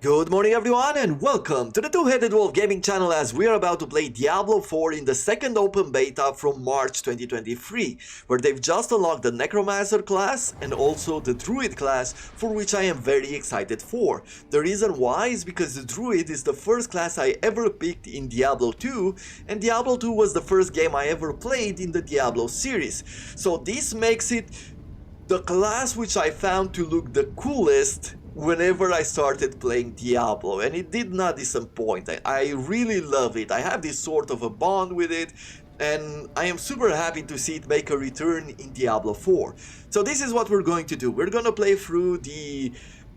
Good morning everyone and welcome to the Two-Headed Wolf gaming channel as we are about to play Diablo 4 in the second open beta from March 2023, where they've just unlocked the Necromancer class and also the Druid class, for which I am very excited for. The reason why is because the Druid is the first class I ever picked in Diablo 2, and Diablo 2 was the first game I ever played in the Diablo series. So this makes it the class which I found to look the coolest whenever I started playing Diablo, and it did not disappoint. I really love it. I have this sort of a bond with it, and I am super happy to see it make a return in Diablo 4. So this is what we're going to do. We're gonna play through the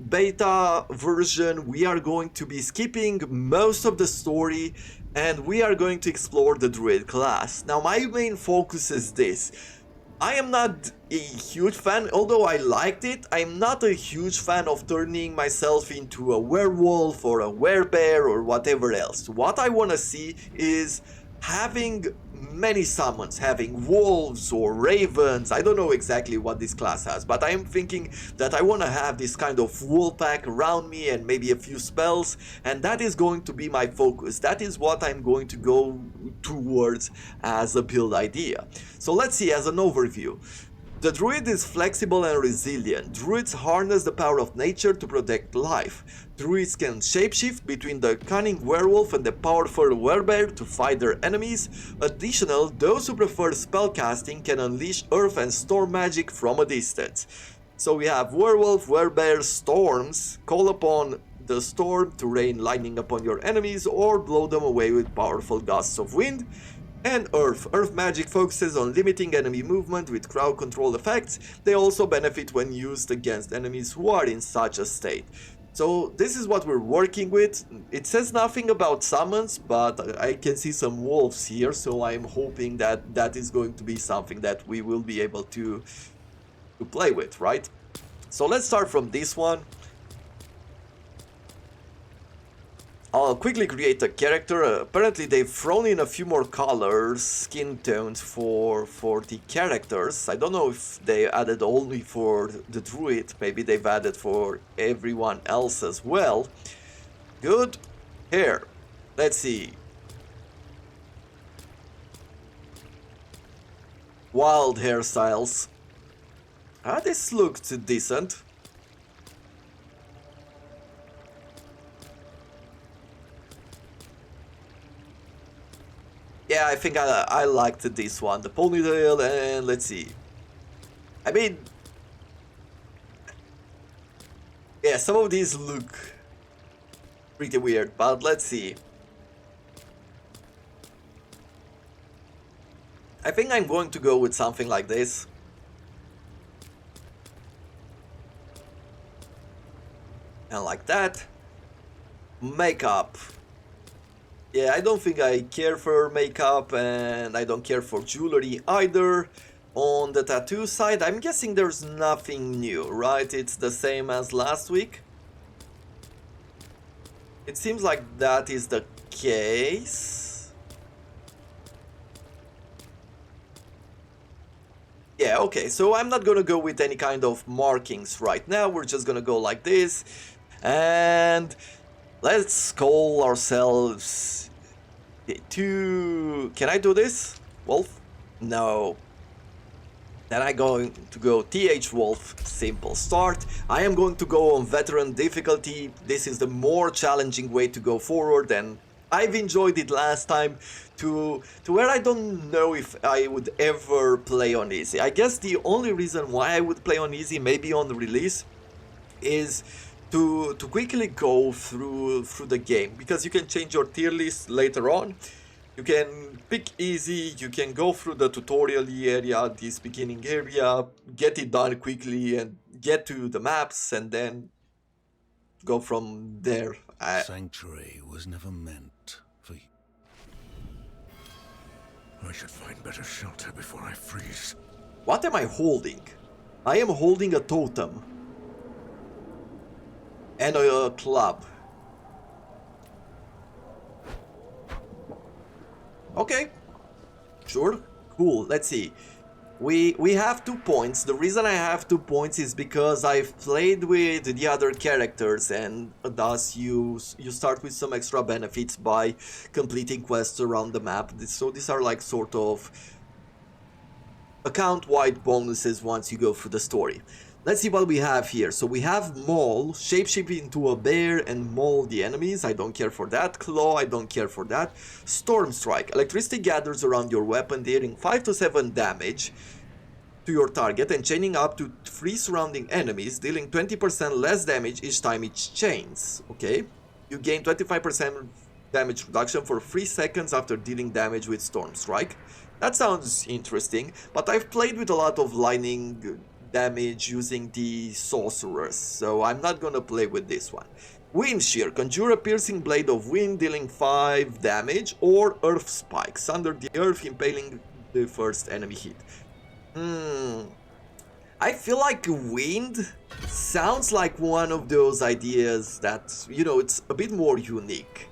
beta version. We are going to be skipping most of the story, and we are going to explore the Druid class. Now my main focus is this. I am not a huge fan, although I liked it, I'm not a huge fan of turning myself into a werewolf or a werebear or whatever else. What I want to see is having many summons, having wolves or ravens. I don't know exactly what this class has, but I'm thinking that I want to have this kind of wolf pack around me and maybe a few spells, and that is going to be my focus. That is what I'm going to go towards as a build idea. So let's see, as an overview. The Druid is flexible and resilient. Druids harness the power of nature to protect life. Druids can shapeshift between the cunning werewolf and the powerful wearbear to fight their enemies. Additional, those who prefer spellcasting can unleash earth and storm magic from a distance. So we have werewolf, wearbear, storms. Call upon the storm to rain lightning upon your enemies or blow them away with powerful gusts of wind. And Earth. Earth magic focuses on limiting enemy movement with crowd control effects. They also benefit when used against enemies who are in such a state. So this is what we're working with. It says nothing about summons, but I can see some wolves here, so I'm hoping that that is going to be something that we will be able to play with, right? So let's start from this one. I'll quickly create a character. Apparently they've thrown in a few more colors, skin tones for the characters. I don't know if they added only for the Druid. Maybe they've added for everyone else as well. Good. Hair. Let's see. Wild hairstyles. This looked decent. Yeah, I think I liked this one, the ponytail, and let's see. I mean, yeah, some of these look pretty weird, but let's see. I think I'm going to go with something like this. And like that. Makeup. Yeah, I don't think I care for makeup, and I don't care for jewelry either. On the tattoo side, I'm guessing there's nothing new, right? It's the same as last week. It seems like that is the case. Yeah, okay, so I'm not gonna go with any kind of markings right now. We're just gonna go like this. And let's call ourselves to... Can I do this? Wolf? No. Then I'm going to go TH Wolf, simple start. I am going to go on veteran difficulty. This is the more challenging way to go forward, and I've enjoyed it last time to where I don't know if I would ever play on easy. I guess the only reason why I would play on easy, maybe on release, is to quickly go through the game, because you can change your tier list later on. You can pick easy, you can go through the tutorial area, this beginning area, get it done quickly and get to the maps and then go from there. Sanctuary was never meant for you. I should find better shelter before I freeze. What am I holding? I am holding a totem. And a club. Okay. Sure. Cool. Let's see. We have 2 points. The reason I have 2 points is because I've played with the other characters, and thus you start with some extra benefits by completing quests around the map. So these are like sort of account-wide bonuses once you go through the story. Let's see what we have here. So we have Maul, shapeshift into a bear and maul the enemies. I don't care for that. Claw, I don't care for that. Storm Strike. Electricity gathers around your weapon, dealing 5 to 7 damage to your target and chaining up to 3 surrounding enemies, dealing 20% less damage each time it chains. Okay. You gain 25% damage reduction for 3 seconds after dealing damage with Storm Strike. That sounds interesting, but I've played with a lot of lightning damage using the sorcerers, so I'm not gonna play with this one. Wind Shear. Conjure a piercing blade of wind, dealing 5 damage, or Earth Spikes. Under the earth, impaling the first enemy hit. I feel like wind sounds like one of those ideas that, you know, it's a bit more unique.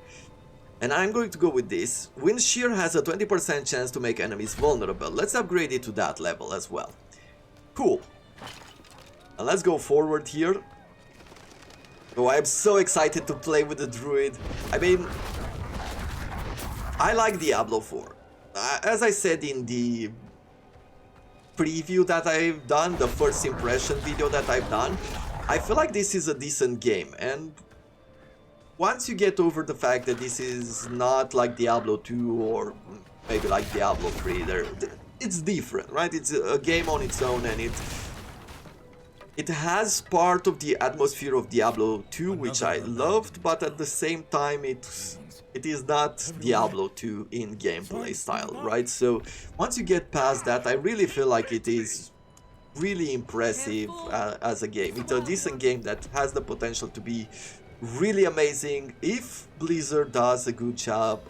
And I'm going to go with this. Wind Shear has a 20% chance to make enemies vulnerable. Let's upgrade it to that level as well. Cool. And let's go forward here. Oh, I'm so excited to play with the Druid. I mean, I like Diablo 4. As I said in the preview that I've done, the first impression video that I've done, I feel like this is a decent game. And once you get over the fact that this is not like Diablo 2 or maybe like Diablo 3, it's different, right? It's a game on its own, and it has part of the atmosphere of Diablo 2, which I loved, but at the same time it is not Diablo 2 in gameplay style, right? So once you get past that, I really feel like it is really impressive as a game. It's a decent game that has the potential to be really amazing if Blizzard does a good job,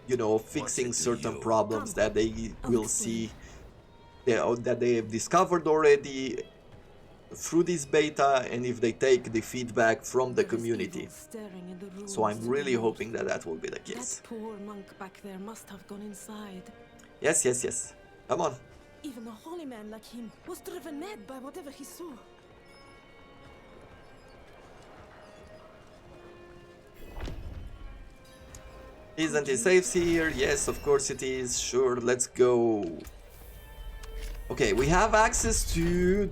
you know, fixing certain problems that they will see, that they have discovered already through this beta, and if they take the feedback from the community. So I'm really hoping that that will be the case. That poor monk back there must have gone inside. Yes, yes, yes. Come on. Even a holy man like him was driven mad by whatever he saw. Isn't it safe here? Yes, of course it is. Sure, let's go. Okay, we have access to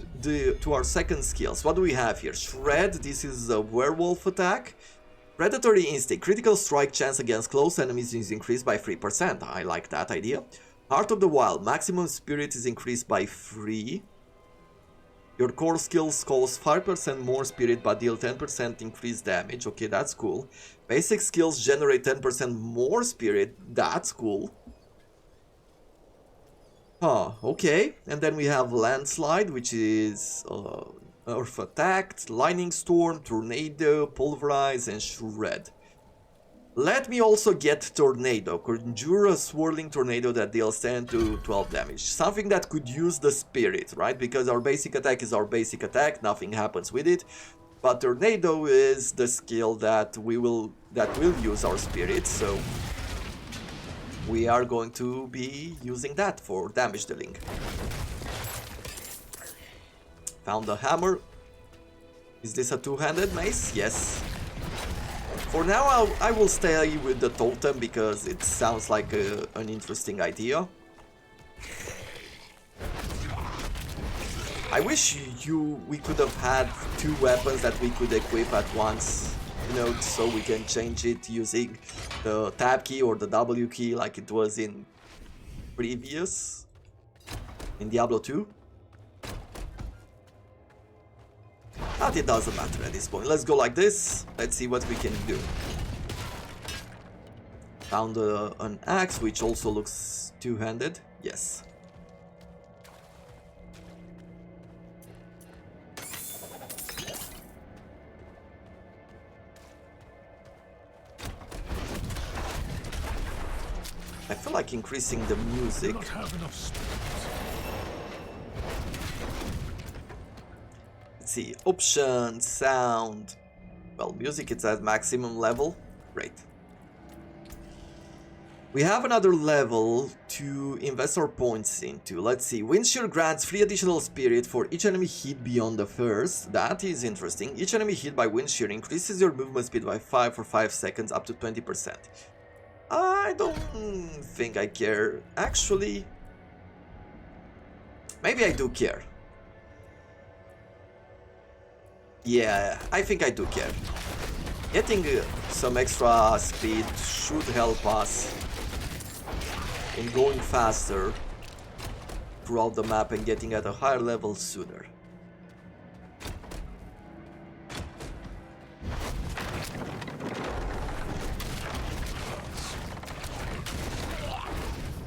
our second skills. What do we have here? Shred. This is a werewolf attack. Predatory instinct. Critical strike chance against close enemies is increased by 3%. I like that idea. Heart of the Wild. Maximum spirit is increased by 3. Your core skills cost 5% more spirit but deal 10% increased damage. Okay, that's cool. Basic skills generate 10% more spirit. That's cool. Huh, okay. And then we have Landslide, which is Earth Attack, Lightning Storm, Tornado, Pulverize, and Shred. Let me also get Tornado. Conjure a swirling tornado that deals 10 to 12 damage. Something that could use the spirit, right? Because our basic attack is our basic attack, nothing happens with it. But Tornado is the skill that will use our spirit, so we are going to be using that for damage dealing. Found a hammer. Is this a two-handed mace? Yes. For now, I will stay with the totem because it sounds like an interesting idea. I wish we could have had 2 weapons that we could equip at once, you know, so we can change it using the tab key or the W key like it was in previous, in Diablo 2. But it doesn't matter at this point. Let's go like this. Let's see what we can do. Found an axe, which also looks two-handed. Yes. I feel like increasing the music. Let's see, options, sound. Well, music is at maximum level. Great. We have another level to invest our points into. Let's see. Wind Shear grants 3 additional spirit for each enemy hit beyond the first. That is interesting. Each enemy hit by Wind Shear increases your movement speed by 5 for 5 seconds up to 20%. I don't think I care. Actually, maybe I do care. Yeah, I think I do care. Getting some extra speed should help us in going faster throughout the map and getting at a higher level sooner.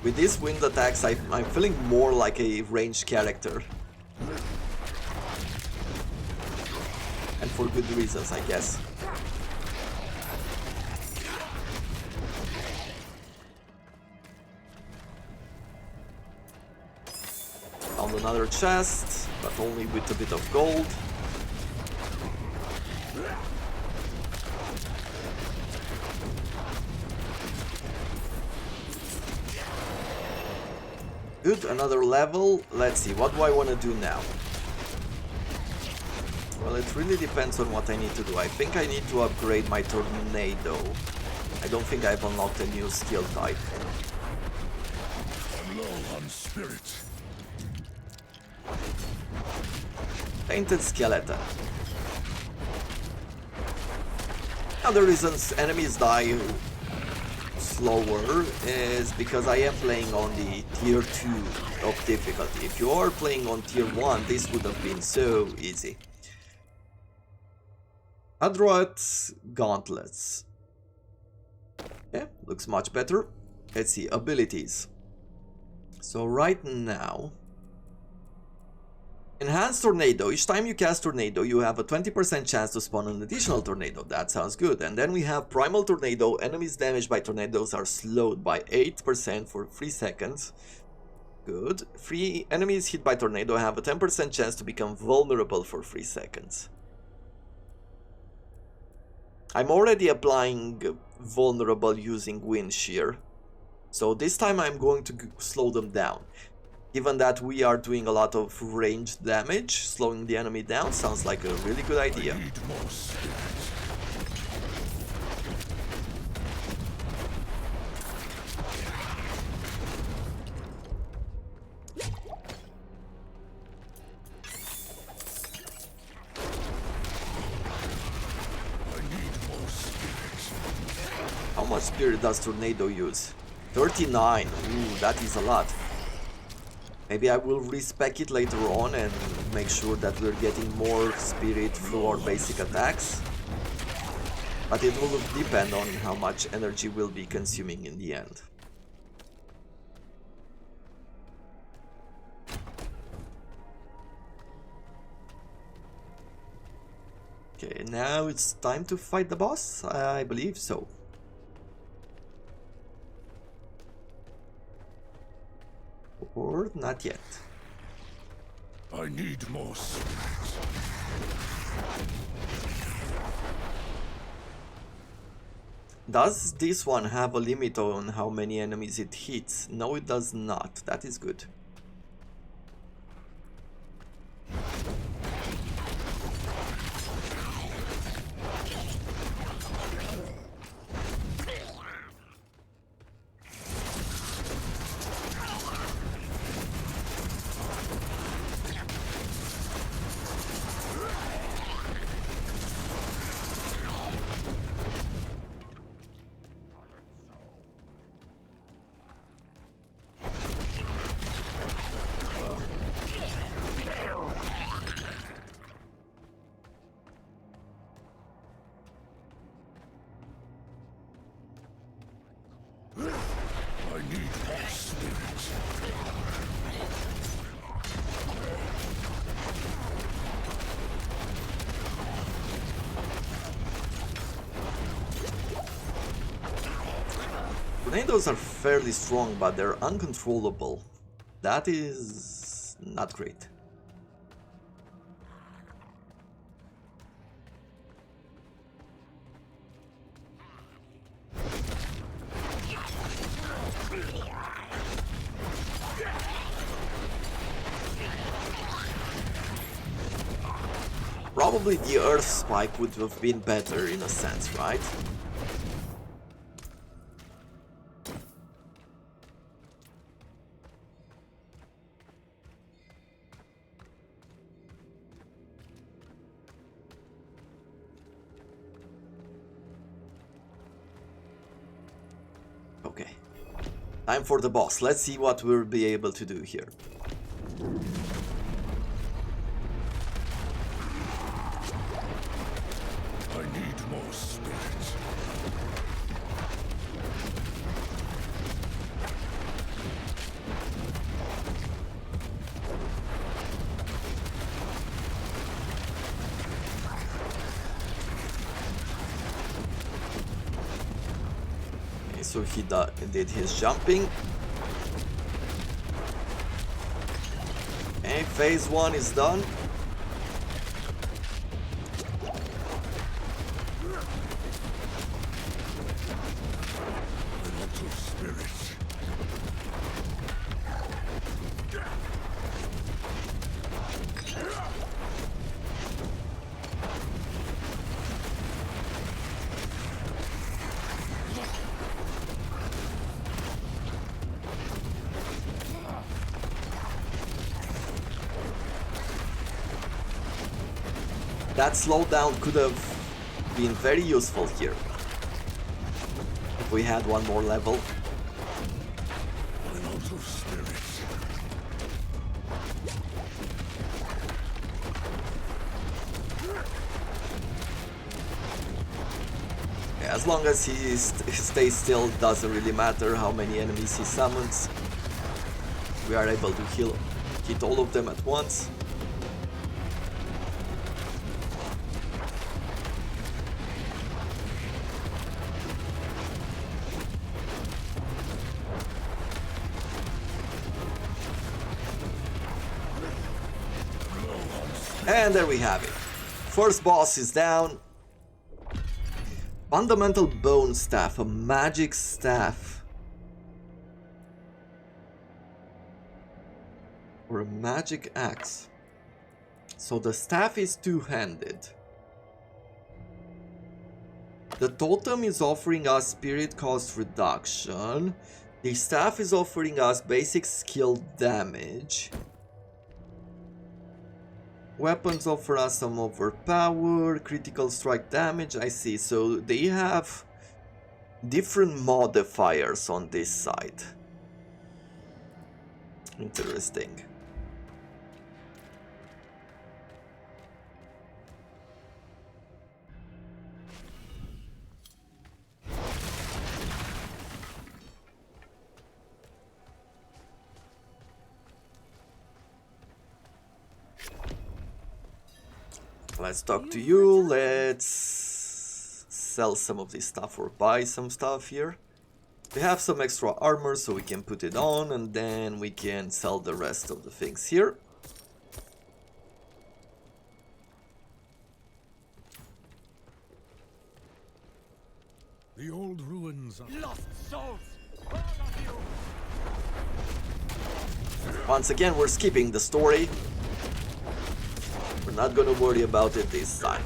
With these wind attacks, I'm feeling more like a ranged character. And for good reasons, I guess. Found another chest, but only with a bit of gold. Good, another level. Let's see, what do I want to do now? Well, it really depends on what I need to do. I think I need to upgrade my tornado. I don't think I've unlocked a new skill type. I'm low on spirit. Painted skeleton. Now the reasons enemies die slower is because I am playing on the tier 2 of difficulty. If you are playing on tier 1, this would have been so easy. Adroit gauntlets. Yeah, looks much better. Let's see, abilities. So right now, Enhanced Tornado. Each time you cast Tornado, you have a 20% chance to spawn an additional Tornado. That sounds good. And then we have Primal Tornado. Enemies damaged by tornadoes are slowed by 8% for 3 seconds. Good. 3 enemies hit by Tornado have a 10% chance to become vulnerable for 3 seconds. I'm already applying vulnerable using Wind Shear. So this time I'm going to slow them down. Given that we are doing a lot of ranged damage, slowing the enemy down sounds like a really good idea. I need more spirit. How much spirit does Tornado use? 39. Ooh, that is a lot. Maybe I will respec it later on and make sure that we're getting more spirit through our basic attacks. But it will depend on how much energy we'll be consuming in the end. Okay, now it's time to fight the boss? I believe so. Or not yet. I need more spirit. Does this one have a limit on how many enemies it hits? No, it does not. That is good. Tornadoes are fairly strong, but they're uncontrollable. That is not great. probably the Earth Spike would have been better in a sense, right? Okay. Time for the boss. Let's see what we'll be able to do here. I need more spirit. Okay, so he did his jumping. Okay, phase 1 is done. Elemental spirit. That slowdown could have been very useful here. If we had one more level. Elemental spirit. As long as he stays still, doesn't really matter how many enemies he summons. We are able to hit all of them at once. And there we have it. First boss is down. Fundamental Bone Staff, a magic staff. Or a magic axe. So the staff is two-handed. The totem is offering us spirit cost reduction. The staff is offering us basic skill damage. Weapons offer us some overpower, critical strike damage, I see. So they have different modifiers on this side. Interesting. Let's talk to you. Let's sell some of this stuff or buy some stuff here. We have some extra armor, so we can put it on, and then we can sell the rest of the things here. The old ruins are Lost souls! All of you! Once again, we're skipping the story. We're not gonna worry about it this time.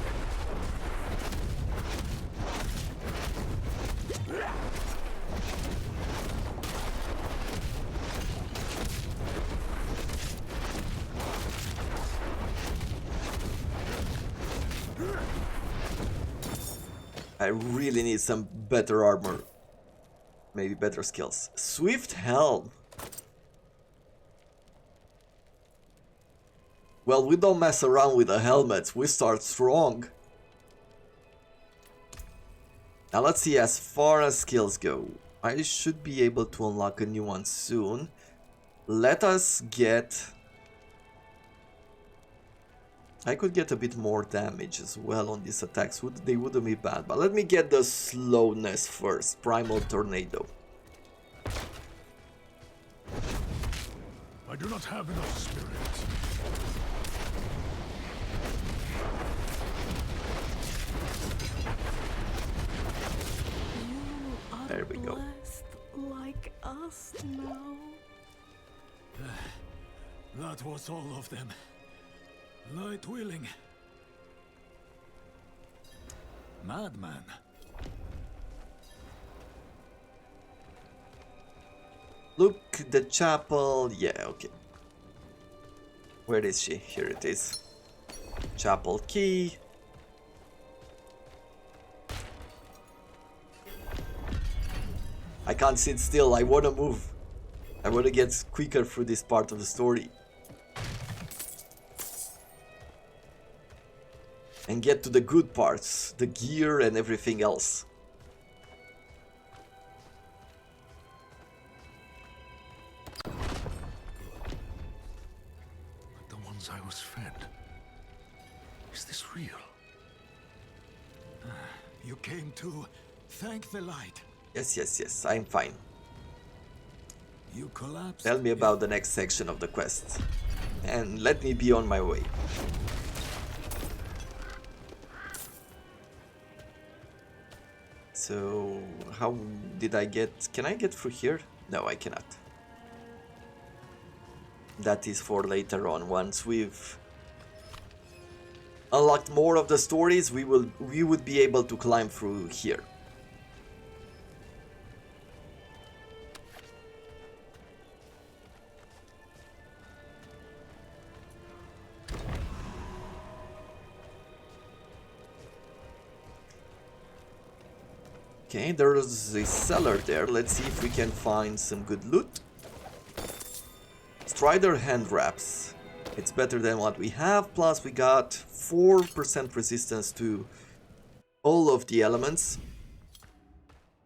I really need some better armor. Maybe better skills. Swift Helm. Well, we don't mess around with the helmets, we start strong. Now let's see, as far as skills go, I should be able to unlock a new one soon. Let us get... I could get a bit more damage as well on these attacks, they wouldn't be bad. But let me get the slowness first, Primal Tornado. I do not have enough spirit. There we go. Blessed like us now. That was all of them. Light willing. madman. Look, the chapel. Yeah, okay. Where is she? Here it is. Chapel key. I can't sit still. I want to move. I want to get quicker through this part of the story. And get to the good parts. The gear and everything else. The ones I was fed. Is this real? You came to thank the light. Yes, yes, yes. I'm fine. You collapsed. Tell me about the next section of the quest. And let me be on my way. So, how did I get... Can I get through here? No, I cannot. That is for later on. Once we've unlocked more of the stories, we would be able to climb through here. Okay, there's a cellar there. Let's see if we can find some good loot. Strider hand wraps. It's better than what we have. Plus we got 4% resistance to all of the elements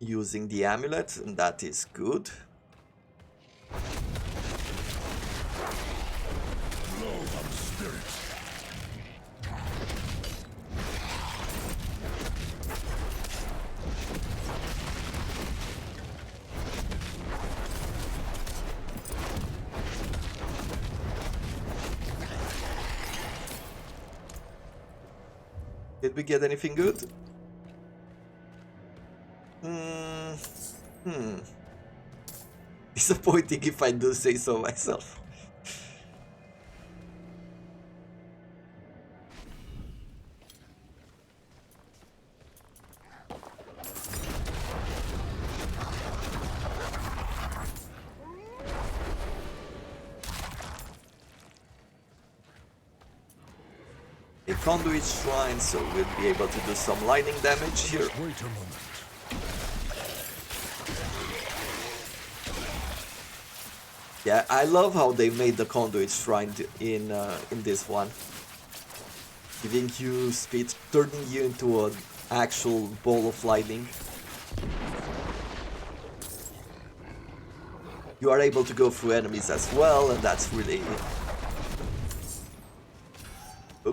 using the amulet, and that is good. Did we get anything good? Disappointing if I do say so myself. A conduit shrine, so we'll be able to do some lightning damage here. Wait a moment. Yeah, I love how they made the conduit shrine in this one, giving you speed, turning you into an actual ball of lightning. You are able to go through enemies as well, and that's really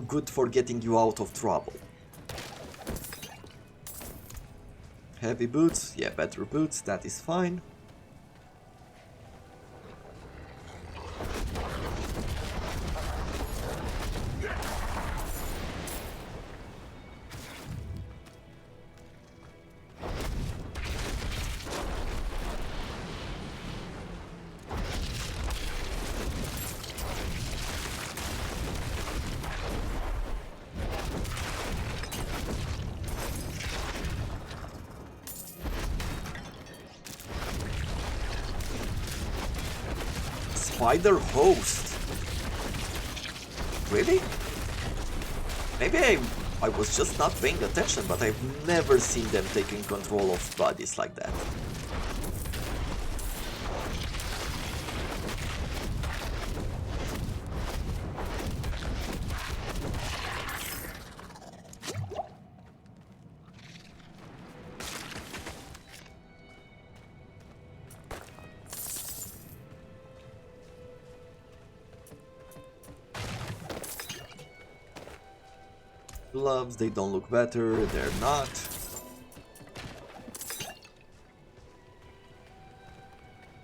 good for getting you out of trouble. Heavy boots, yeah, better boots, that is fine. Spider host. Really? Maybe I was just not paying attention, but I've never seen them taking control of bodies like that. Gloves, they don't look better, they're not.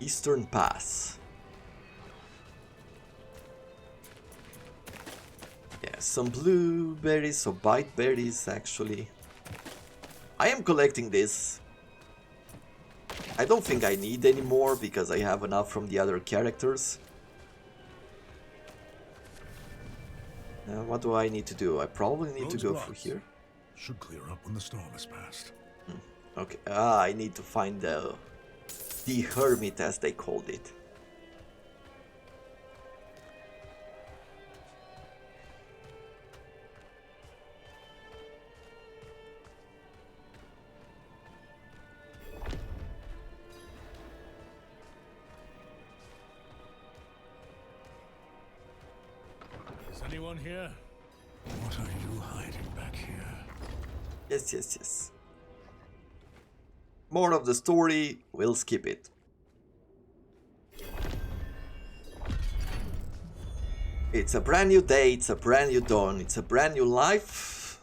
Eastern Pass. Yeah, some blueberries, so bite berries actually. I am collecting this. I don't think I need any more because I have enough from the other characters. What do I need to do? I probably need to go through here. Should clear up when the storm has passed. Okay, I need to find the hermit, as they called it. Is anyone here? What are you hiding back here? Yes, yes, yes. More of the story, we'll skip it. It's a brand new day, it's a brand new dawn, it's a brand new life.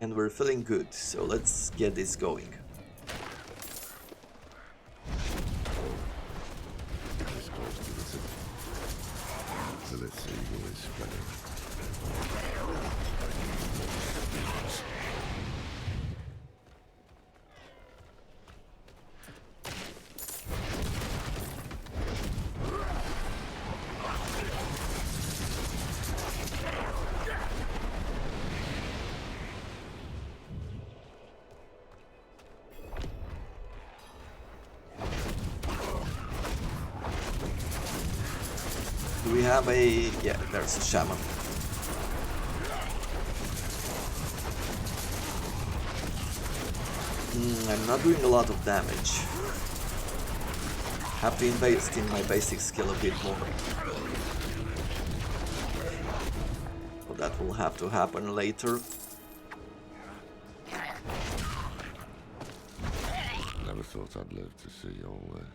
And we're feeling good, so let's get this going. This close to the city. So let's see who is spreading. Do we have a... yeah, there's a shaman. I'm not doing a lot of damage. Have to invest in my basic skill a bit more. So that will have to happen later. Never thought I'd live to see all this.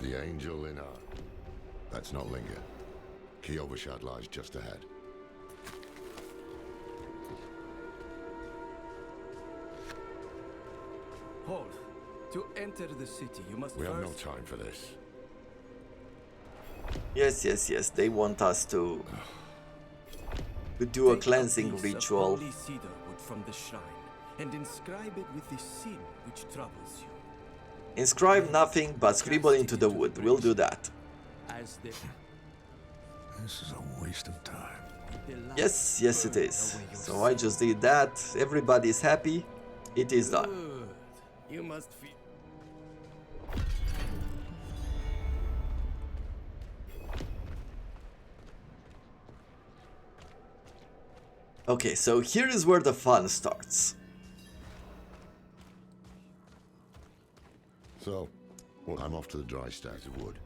The Angel in Art. Let's not linger. Key Overshad lies just ahead. Hold. To enter the city, you must We have no first... time for this. Yes, yes, yes, they want us to do a Take cleansing piece of ritual. holy cedar wood from the shrine and inscribe it with the sin which troubles you. Inscribe nothing but scribble into the wood. We'll do that. As the This is a waste of time. light Yes, yes it burn is. away your So I sin. just did that. Everybody's happy. It is done. Good. You must feel... Okay, so here is where the fun starts. So, well, I'm off to the dry stairs of wood.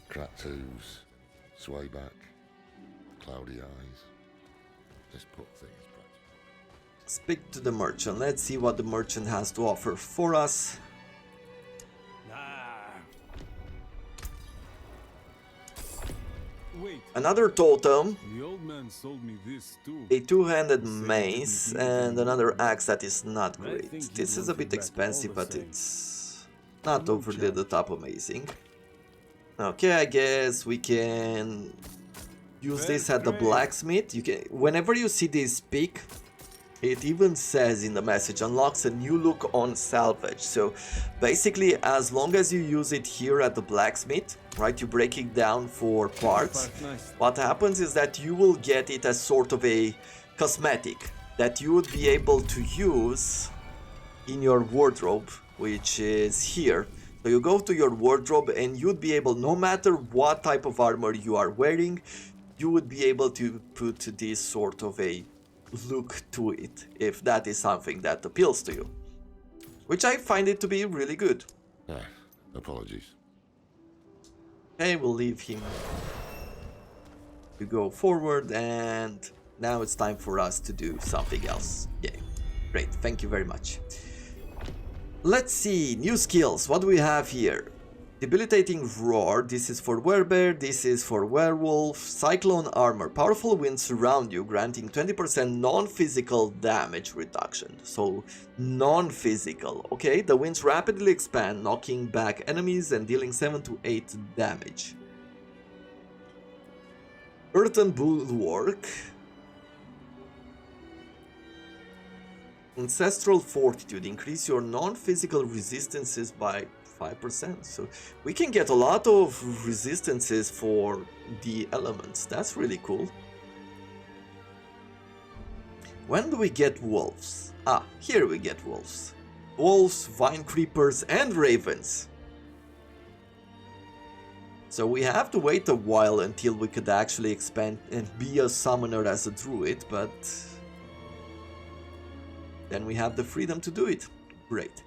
Cracked hooves, sway back, cloudy eyes. This poor thing is practical. Speak to the merchant. Let's see what the merchant has to offer for us. Wait, Another totem, the old man sold me this too. a two-handed mace, and another axe that is not I great. think This you is a want bit it back expensive, all the but same. it's not No overly the challenge. top amazing. Okay, I guess we can use Fair this at the trade. blacksmith. You can, whenever you see this peak, it even says in the message, unlocks a new look on salvage. So basically, as long as you use it here at the blacksmith, right, you break it down for parts, Part nice. what happens is that you will get it as sort of a cosmetic that you would be able to use in your wardrobe, which is here. So you go to your wardrobe and you'd be able, no matter what type of armor you are wearing, you would be able to put this sort of a look to it, if that is something that appeals to you. Which I find it to be really good. Ah, apologies. Okay, we'll leave him to go forward, and now it's time for us to do something else. Yeah, great, thank you very much. Let's see, new skills, what do we have here? Debilitating Roar, this is for Wearbear, this is for Werewolf. Cyclone Armor, powerful winds surround you, granting 20% non-physical damage reduction. So, non-physical, okay? The winds rapidly expand, knocking back enemies and dealing 7 to 8 damage. Earthen Bulwark. Ancestral Fortitude, increase your non-physical resistances by 5%. So we can get a lot of resistances for the elements. That's really cool. When do we get wolves? Ah, here we get wolves. Wolves, vine creepers, and ravens. So we have to wait a while until we could actually expand and be a summoner as a druid, but then we have the freedom to do it. Great.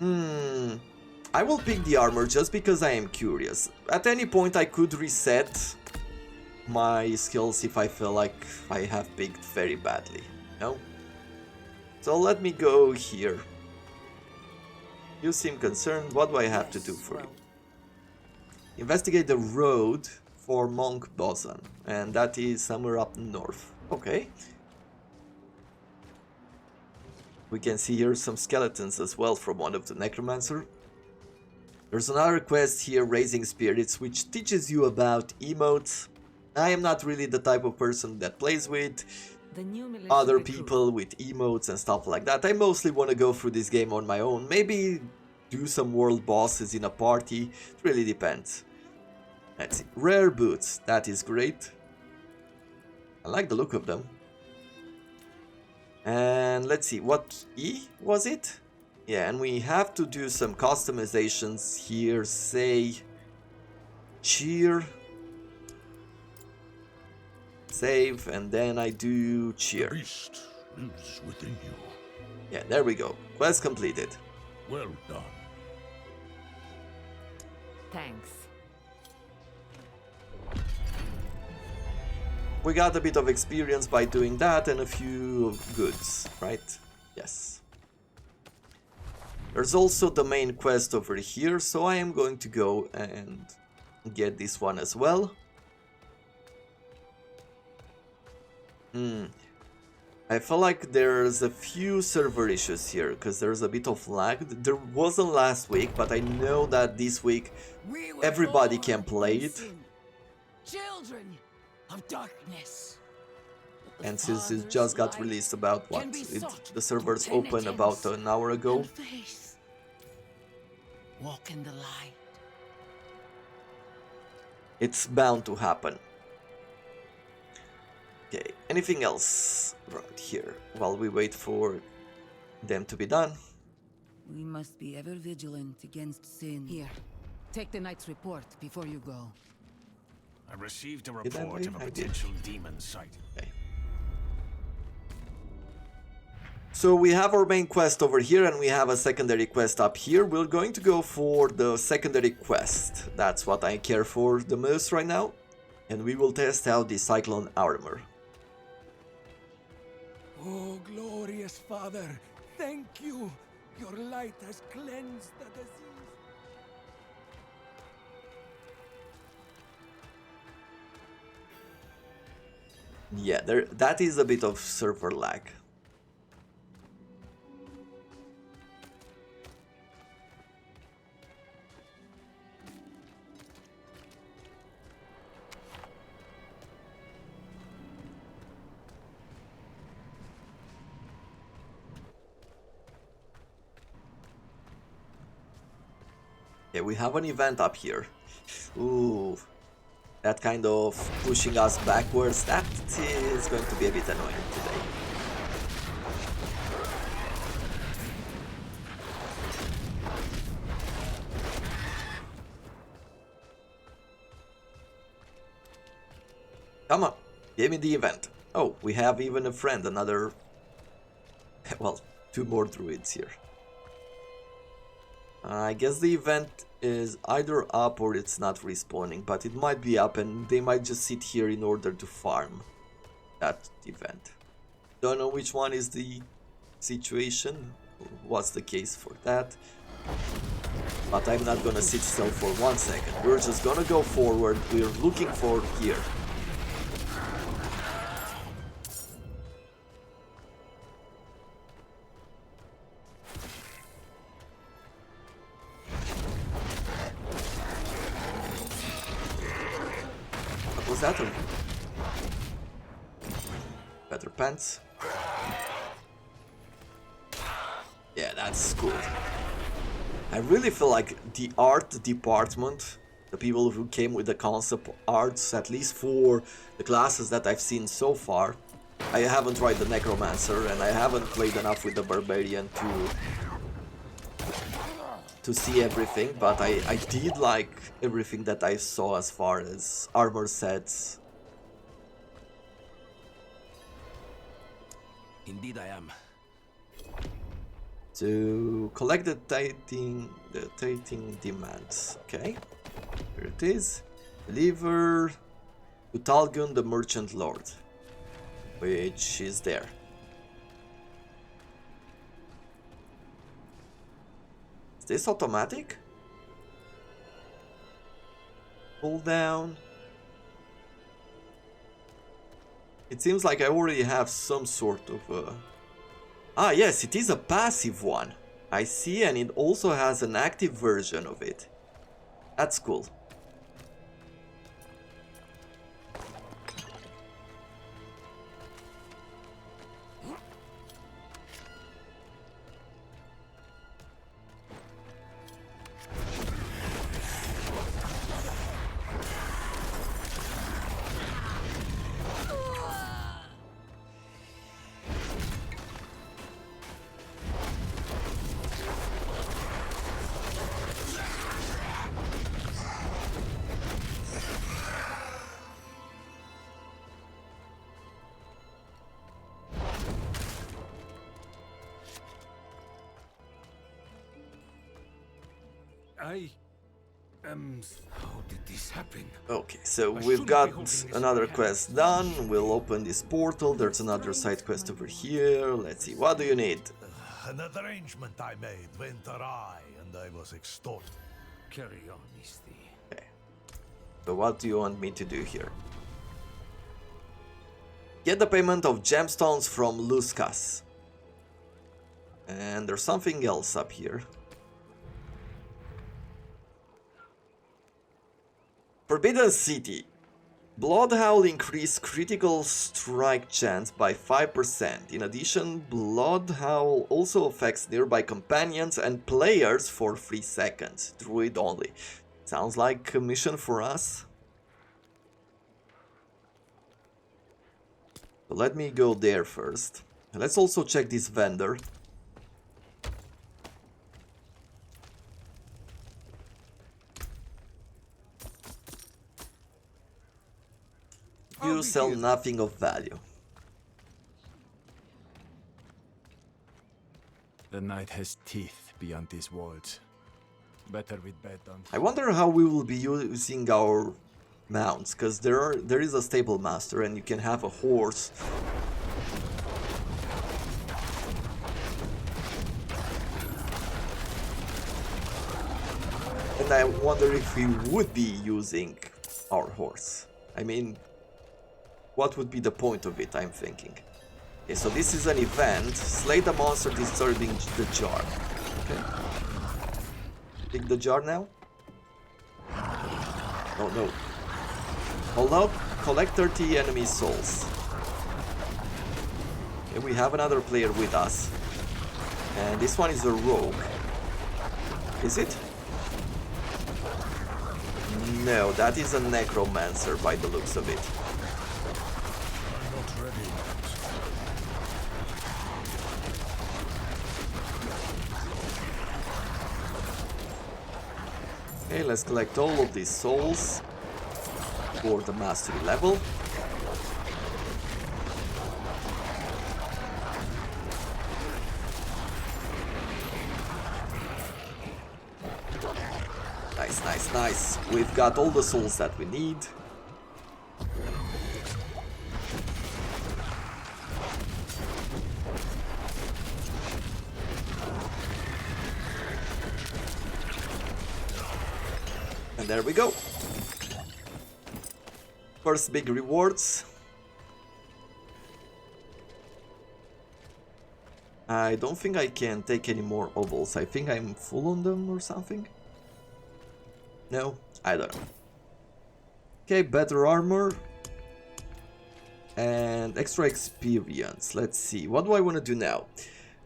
I will pick the armor just because I am curious. At any point I could reset my skills if I feel like I have picked very badly, no? So let me go here. You seem concerned. What do I have to do for you? Investigate the road for Monk Bosan, and that is somewhere up north. Okay. We can see here some skeletons as well from one of the necromancer. There's another quest here, Raising Spirits, which teaches you about emotes. I am not really the type of person that plays with other people with emotes and stuff like that. I mostly want to go through this game on my own. Maybe do some world bosses in a party. It really depends. Let's see. Rare boots. That is great. I like the look of them. And let's see. What E was it? Yeah, and we have to do some customizations here. Say cheer. Save, and then I do cheer. The beast lives within you. Yeah, there we go. Quest completed. Well done. Thanks. We got a bit of experience by doing that and a few goods, right? Yes. There's also the main quest over here, so I am going to go and get this one as well. I feel like there's a few server issues here, because there's a bit of lag. There wasn't last week, but I know that this week everybody can play it. Children of darkness. And since it just got released about what? The servers opened about an hour ago. Walk in the light. It's bound to happen. Okay, anything else right here while we wait for them to be done? We must be ever vigilant against sin. Here, take the knight's report before you go. I received a Did I report wait? of a I did. potential demon site. Okay. So we have our main quest over here and we have a secondary quest up here. We're going to go for the secondary quest. That's what I care for the most right now. And we will test out the Cyclone armor. Oh, glorious Father, thank you. Your light has cleansed the disease. Yeah, that is a bit of server lag. Okay, we have an event up here. Ooh, that kind of pushing us backwards, that is going to be a bit annoying today. Come on, give me the event. Oh, we have even a friend, another... well, 2 more druids here. I guess the event is either up or it's not respawning, but it might be up and they might just sit here in order to farm that event. Don't know which one is the situation, what's the case for that, but I'm not gonna sit still for 1 second. We're just gonna go forward. We're looking for here. Was that a... better pants? Yeah, that's cool. I really feel like the art department, the people who came with the concept arts, at least for the classes that I've seen so far. I haven't tried the Necromancer and I haven't played enough with the Barbarian to see everything, but I did like everything that I saw as far as armor sets. Indeed I am. To collect the Tating demands. Okay, here it is. Deliver to Talgun the Merchant Lord, which is there. Is this automatic? Pull down. It seems like I already have some sort of Ah yes, it is a passive one. I see, and it also has an active version of it. That's cool. How did this happen? Okay, so we've got another quest done. We'll open this portal. There's another side quest over here. Let's see, what do you need? An arrangement I made went awry, and I was extorted. Carry on, Misty. Okay. So what do you want me to do here? Get the payment of gemstones from Luskas. And there's something else up here. Forbidden City. Bloodhowl increased critical strike chance by 5%. In addition, Bloodhowl also affects nearby companions and players for 3 seconds. Druid only. Sounds like a mission for us. So let me go there first. Let's also check this vendor. You sell nothing of value. The night has teeth beyond these walls. Better with bed done. I wonder how we will be using our mounts, because there is a stable master and you can have a horse. And I wonder if we would be using our horse. I mean, what would be the point of it, I'm thinking. Okay, so this is an event. Slay the monster disturbing the jar. Okay. Take the jar now? Oh no. Hold up. Collect 30 enemy souls. Okay, we have another player with us. And this one is a rogue. Is it? No, that is a necromancer by the looks of it. I'm not ready. Okay, let's collect all of these souls for the mastery level. Nice, nice, nice. We've got all the souls that we need. And there we go. First big rewards. I don't think I can take any more ovals. I think I'm full on them or something. No, I don't know. Okay, better armor. And extra experience. Let's see. What do I want to do now?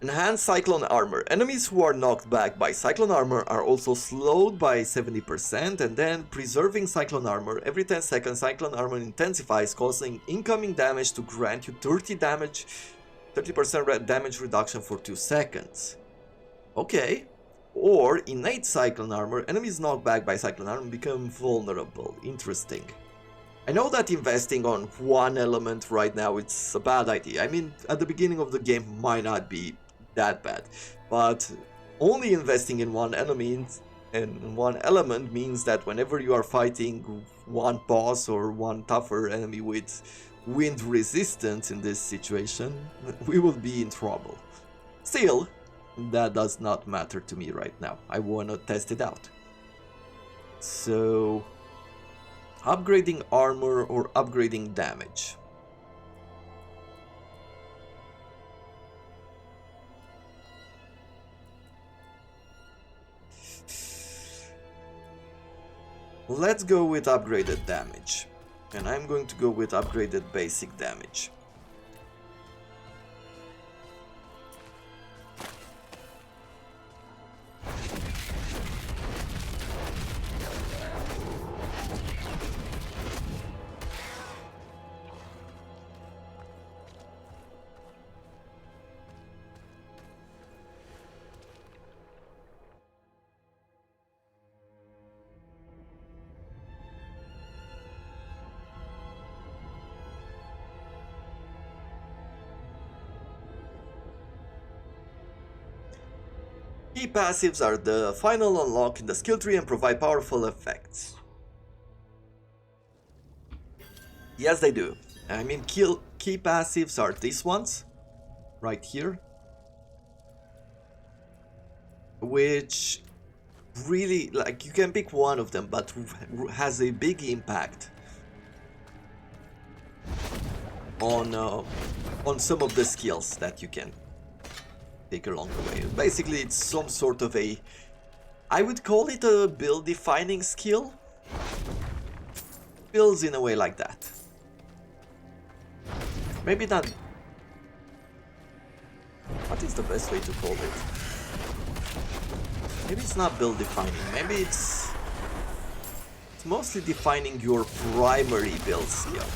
Enhanced Cyclone Armor. Enemies who are knocked back by Cyclone Armor are also slowed by 70%, and then preserving Cyclone Armor. Every 10 seconds, Cyclone Armor intensifies, causing incoming damage to grant you 30% damage reduction for 2 seconds. Okay. Or Innate Cyclone Armor. Enemies knocked back by Cyclone Armor become vulnerable. Interesting. I know that investing on one element right now it's a bad idea. I mean, at the beginning of the game might not be that bad, but only investing in one enemy and one element means that whenever you are fighting one boss or one tougher enemy with wind resistance in this situation, we will be in trouble. Still, that does not matter to me right now. I wanna test it out. So, upgrading armor or upgrading damage? Let's go with upgraded damage. And I'm going to go with upgraded basic damage. Key passives are the final unlock in the skill tree and provide powerful effects. Yes, they do. I mean, key passives are these ones, right here, which really, like, you can pick one of them, but has a big impact on some of the skills that you can take along the way. Basically, it's some sort of a, I would call it a build-defining skill. Feels in a way like that. Maybe not. What is the best way to call it? Maybe it's not build-defining. Maybe it's mostly defining your primary build skill.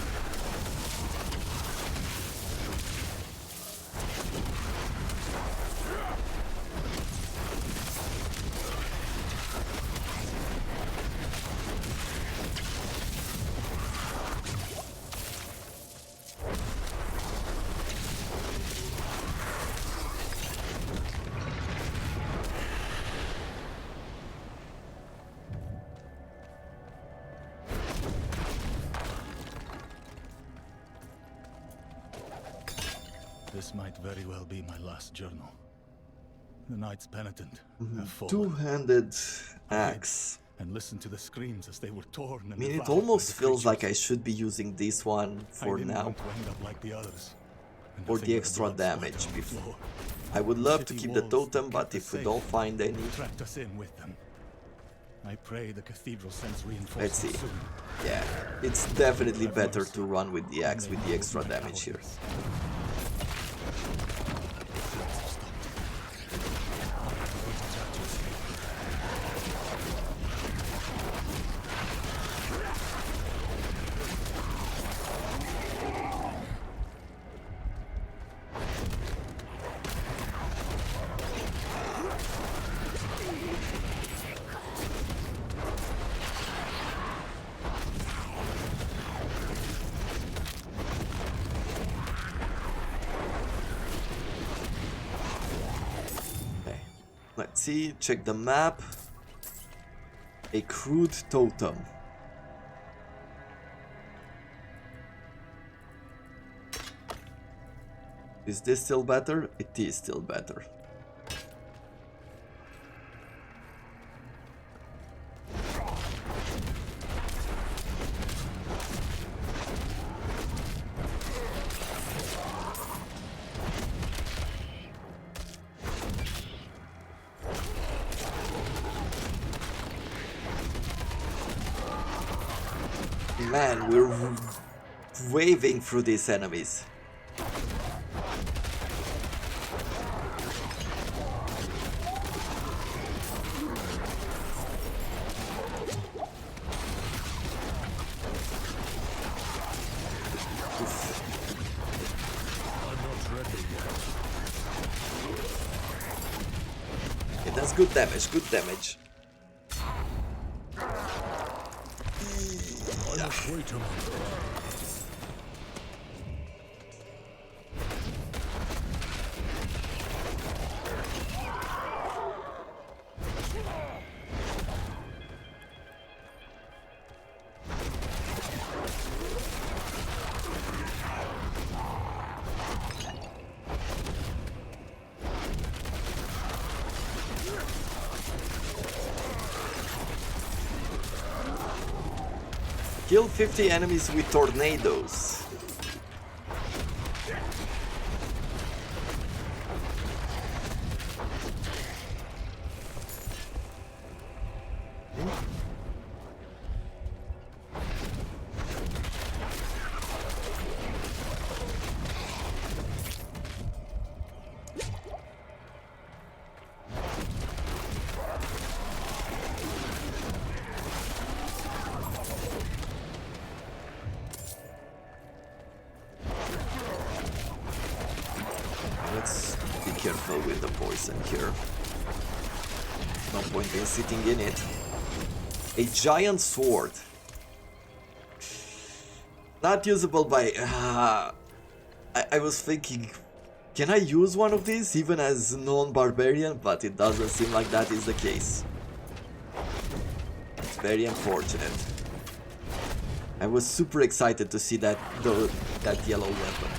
This might very well be my last journal. The Knights Penitent have fallen. Two-handed axe. And listen to the screams as they were torn and I mean, it devoured by almost the feels like I creatures. should be using this one for I didn't now, want to end up like the others. And for to the think extra of blood damage splattered on the before. floor. I would love to City keep the walls totem, that but kept us if we safe don't find any... trapped us in with them. I pray the cathedral sends Let's reinforcements see. soon. Yeah, it's definitely better to run with the axe with the extra damage here. Let's see, check the map. A crude totem. Is this still better? It is still better. Man, we're waving through these enemies. Okay, that's good damage, good damage. Kill 50 enemies with tornadoes. Let's be careful with the poison here. No point in sitting in it. A giant sword. Not usable by... I was thinking, can I use one of these even as non-barbarian? But it doesn't seem like that is the case. It's very unfortunate. I was super excited to see that yellow weapon.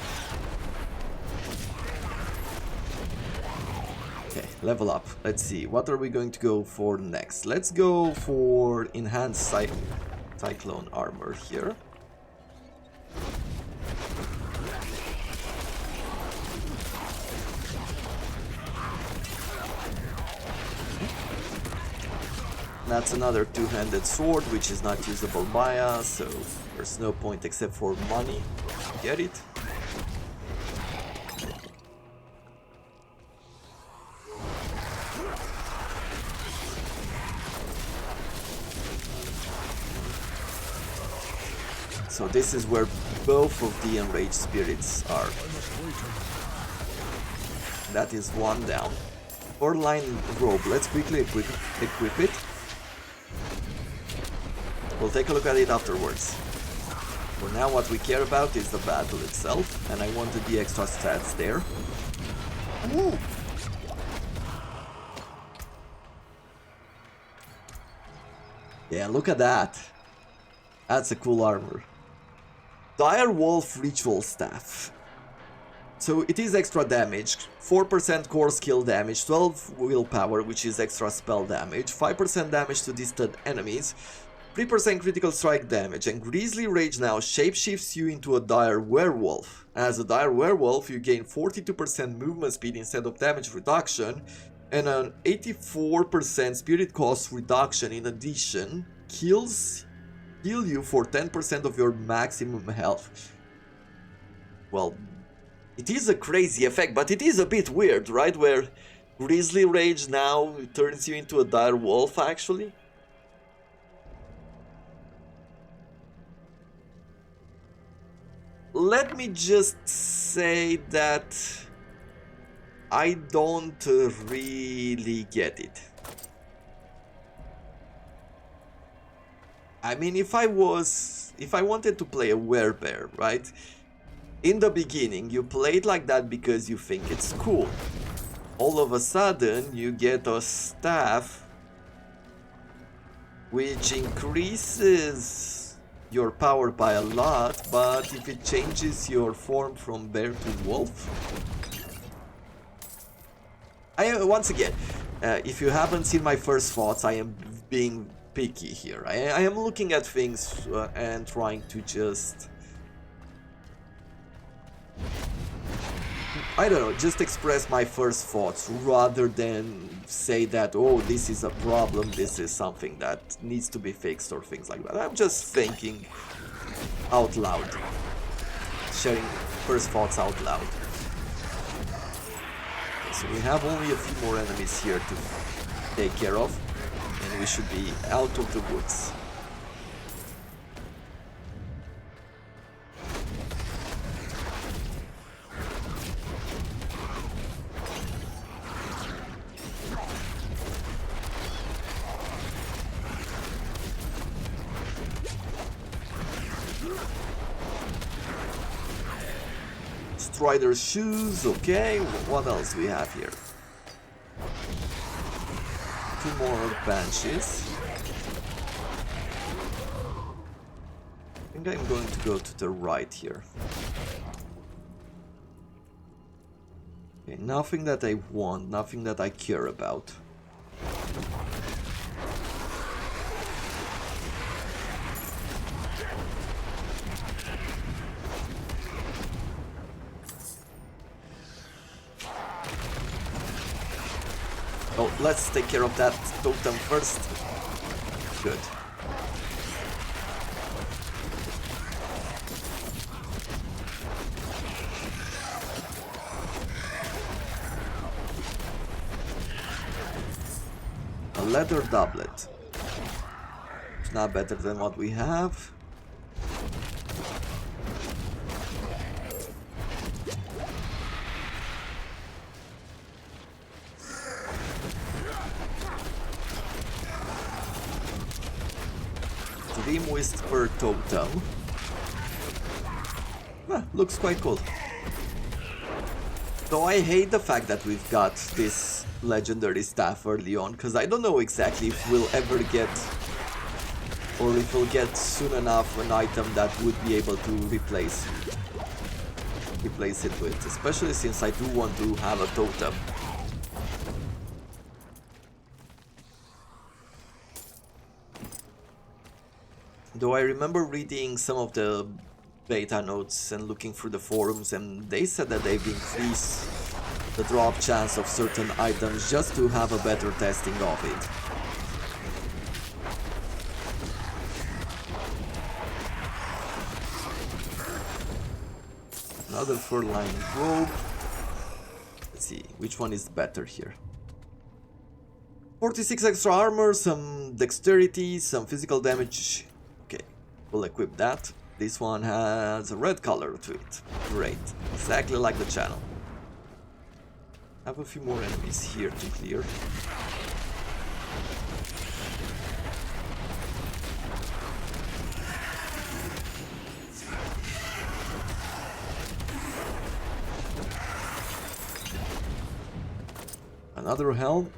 Okay, level up. Let's see, what are we going to go for next? Let's go for enhanced cyclone armor here. That's another two-handed sword, which is not usable by us, so there's no point except for money to get it. So this is where both of the enraged spirits are. That is one down. Four-line robe, let's quickly equip it. We'll take a look at it afterwards. For now, what we care about is the battle itself, and I wanted the extra stats there. Woo! Yeah, look at that. That's a cool armor. Direwolf Ritual Staff. So it is extra damage, 4% core skill damage, 12 willpower, which is extra spell damage, 5% damage to distant enemies, 3% critical strike damage, and Grisly Rage now shapeshifts you into a dire werewolf. As a dire werewolf, you gain 42% movement speed instead of damage reduction, and an 84% spirit cost reduction. In addition, heal you for 10% of your maximum health. Well, it is a crazy effect, but it is a bit weird, right? Where Grisly Rage now turns you into a dire wolf, actually. Let me just say that I don't really get it. I mean, if I wanted to play a Wearbear, right? In the beginning, you play it like that because you think it's cool. All of a sudden, you get a staff which increases your power by a lot, but if it changes your form from bear to wolf... Once again, if you haven't seen my first thoughts, I am being picky here. I am looking at things and trying to just... I don't know, just express my first thoughts rather than say that, oh, this is a problem, this is something that needs to be fixed or things like that. I'm just thinking out loud, sharing first thoughts out loud. Okay, so we have only a few more enemies here to take care of, and we should be out of the woods. Ghost Rider shoes, okay. What else we have here? 2 more Banshees. I think I'm going to go to the right here. Okay, nothing that I want, nothing that I care about. Oh, let's take care of that totem first. Good. A leather doublet. It's not better than what we have. Dream Whisper totem. Looks quite cool. Though I hate the fact that we've got this legendary staff early on, because I don't know exactly if we'll ever get, or if we'll get soon enough an item that would be able to replace it with, especially since I do want to have a totem. Though I remember reading some of the beta notes and looking through the forums, and they said that they've increased the drop chance of certain items just to have a better testing of it. Another fur-lined robe. Let's see, which one is better here? 46 extra armor, some dexterity, some physical damage. Okay, we'll equip that. This one has a red color to it. Great, exactly like the channel. I have a few more enemies here to clear. Another helm.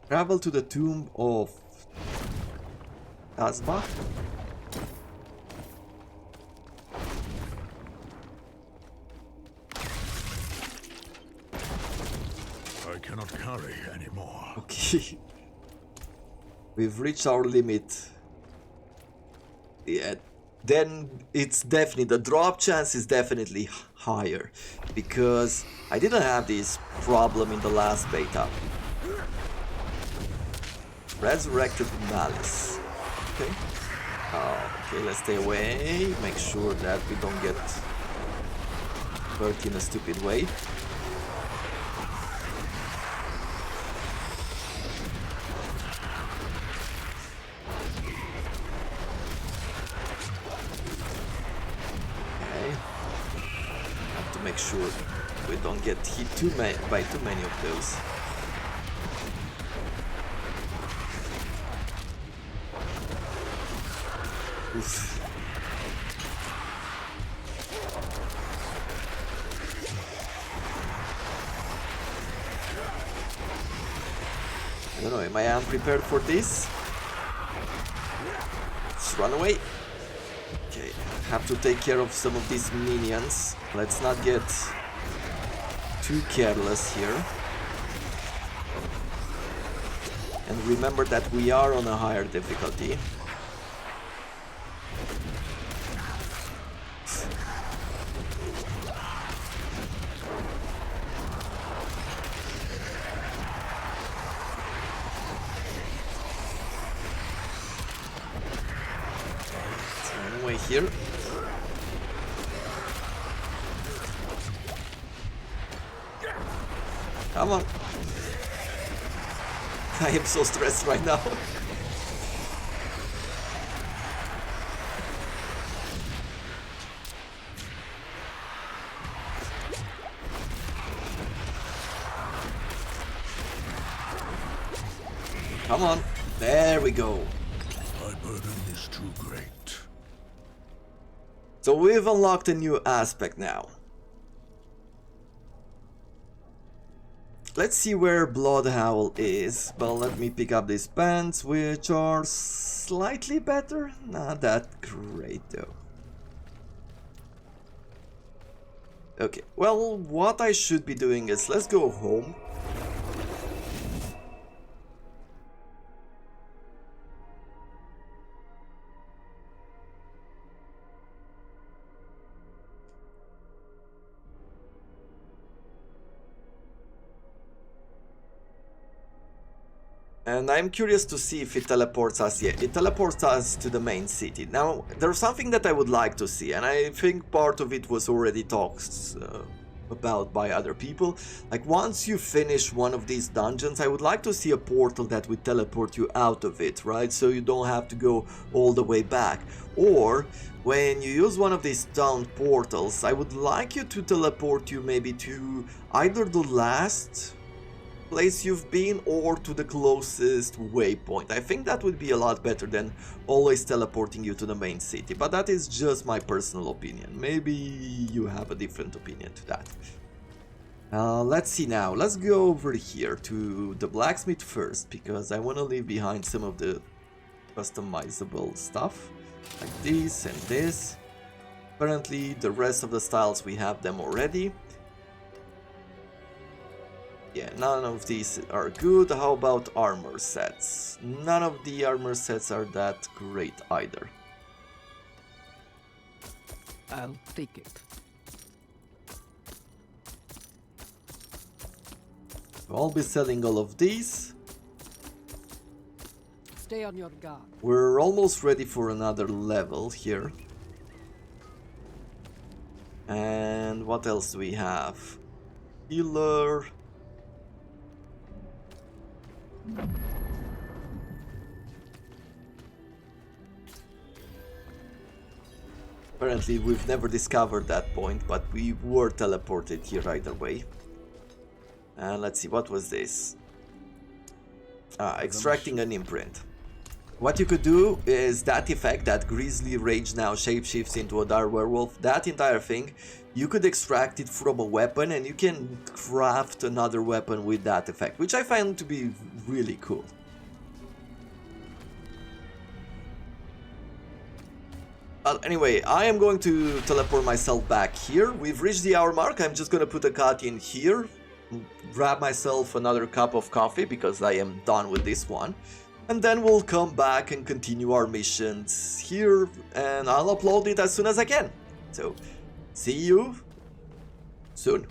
Travel to the tomb of Tazbah. I cannot carry anymore. Okay. We've reached our limit. Yeah. Then it's definitely, the drop chance is definitely higher, because I didn't have this problem in the last beta. Resurrected Malice. Okay. Okay, let's stay away. Make sure that we don't get hurt in a stupid way. Okay. Have to make sure we don't get hit by too many of those. Oof. I don't know, am I unprepared for this? Just run away. Okay, have to take care of some of these minions. Let's not get too careless here. And remember that we are on a higher difficulty. here. Come on. I am so stressed right now. Come on. There we go. My burden is too great. So we've unlocked a new aspect now. Let's see where Bloodhowl is. But let me pick up these pants, which are slightly better. Not that great though. Okay, well, what I should be doing is let's go home. And I'm curious to see if it teleports us. Yeah, it teleports us to the main city. Now, there's something that I would like to see, and I think part of it was already talked about by other people. Like, once you finish one of these dungeons, I would like to see a portal that would teleport you out of it, right? So you don't have to go all the way back. Or, when you use one of these town portals, I would like you to teleport you maybe to either the last place you've been or to the closest waypoint. I think that would be a lot better than always teleporting you to the main city, but that is just my personal opinion. Maybe you have a different opinion to that. Let's see now. Let's go over here to the blacksmith first, because I want to leave behind some of the customizable stuff, like this and this. Apparently the rest of the styles we have them already. Yeah, none of these are good. How about armor sets? None of the armor sets are that great either. I'll take it. I'll be selling all of these. Stay on your guard. We're almost ready for another level here. And what else do we have? Healer. Apparently we've never discovered that point, but we were teleported here either way. And let's see, what was this? Extracting an imprint. What you could do is that effect, that Grizzly Rage now shapeshifts into a Dire Werewolf, that entire thing, you could extract it from a weapon and you can craft another weapon with that effect, which I find to be really cool. But anyway, I am going to teleport myself back here. We've reached the hour mark. I'm just gonna put a cut in here, grab myself another cup of coffee because I am done with this one. And then we'll come back and continue our missions here, and I'll upload it as soon as I can. So, see you soon.